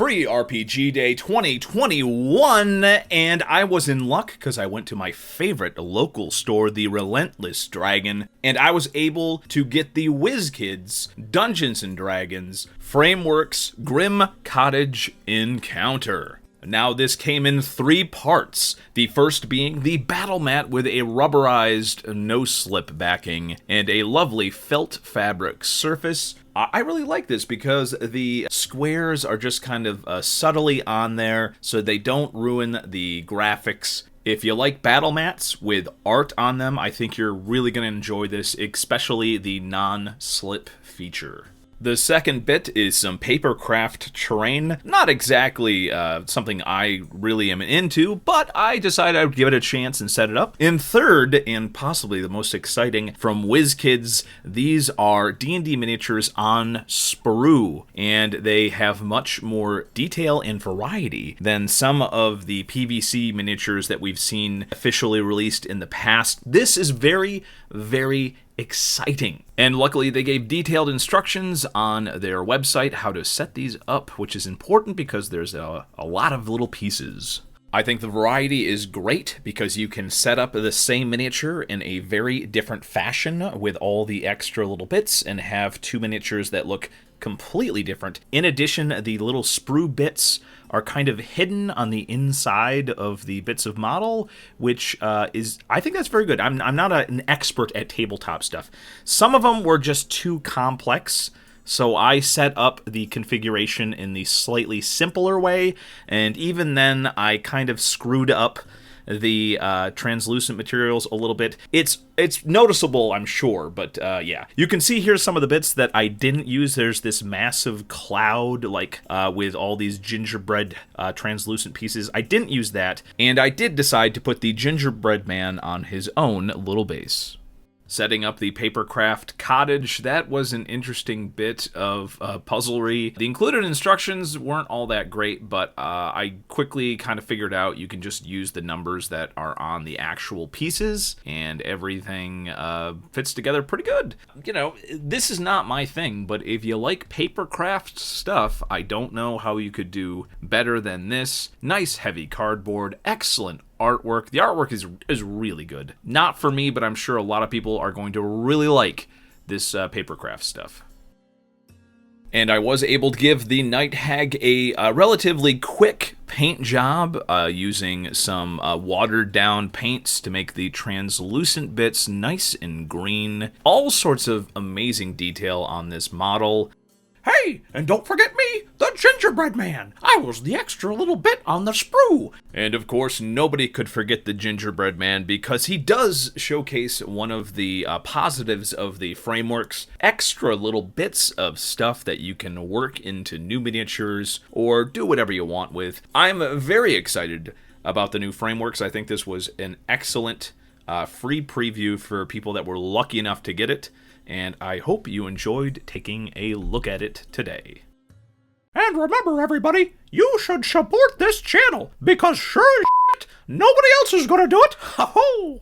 FreeRPGDay 2021, and I was in luck because I went to my favorite local store, the Relentless Dragon, and I was able to get the WizKids Dungeons & Dragons Frameworks Grim Cottage Encounter. Now, this came in 3 parts, the first being the battle mat with a rubberized no-slip backing and a lovely felt fabric surface. I really like this because the squares are just kind of subtly on there so they don't ruin the graphics. If you like battle mats with art on them, I think you're really going to enjoy this, especially the non-slip feature. The second bit is some Papercraft terrain. Not exactly something I really am into, but I decided I would give it a chance and set it up. In third, and possibly the most exciting, from WizKids, these are D&D miniatures on sprue, and they have much more detail and variety than some of the PVC miniatures that we've seen officially released in the past. This is very, very exciting. And luckily they gave detailed instructions on their website how to set these up, which is important because there's a lot of little pieces. I think the variety is great because you can set up the same miniature in a very different fashion with all the extra little bits and have 2 miniatures that look completely different. In addition, the little sprue bits are kind of hidden on the inside of the bits of model, which I think that's very good. I'm not an expert at tabletop stuff. Some of them were just too complex, so I set up the configuration in the slightly simpler way, and even then I kind of screwed up the translucent materials a little bit. It's noticeable, I'm sure, but yeah. You can see here some of the bits that I didn't use. There's this massive cloud, like with all these gingerbread translucent pieces. I didn't use that, and I did decide to put the gingerbread man on his own little base. Setting up the Papercraft cottage, that was an interesting bit of puzzlery. The included instructions weren't all that great, but I quickly kind of figured out you can just use the numbers that are on the actual pieces, and everything fits together pretty good. You know, this is not my thing, but if you like Papercraft stuff, I don't know how you could do better than this. Nice heavy cardboard, excellent artwork. The artwork is really good. Not for me, but I'm sure a lot of people are going to really like this Papercraft stuff. And I was able to give the Night Hag a relatively quick paint job using some watered down paints to make the translucent bits nice and green. All sorts of amazing detail on this model. Hey, and don't forget me, the gingerbread man. I was the extra little bit on the sprue. And of course, nobody could forget the gingerbread man because he does showcase one of the positives of the frameworks, extra little bits of stuff that you can work into new miniatures or do whatever you want with. I'm very excited about the new frameworks. I think this was an excellent free preview for people that were lucky enough to get it. And I hope you enjoyed taking a look at it today. And remember, everybody, you should support this channel, because sure as shit, nobody else is gonna do it. Ha-ho!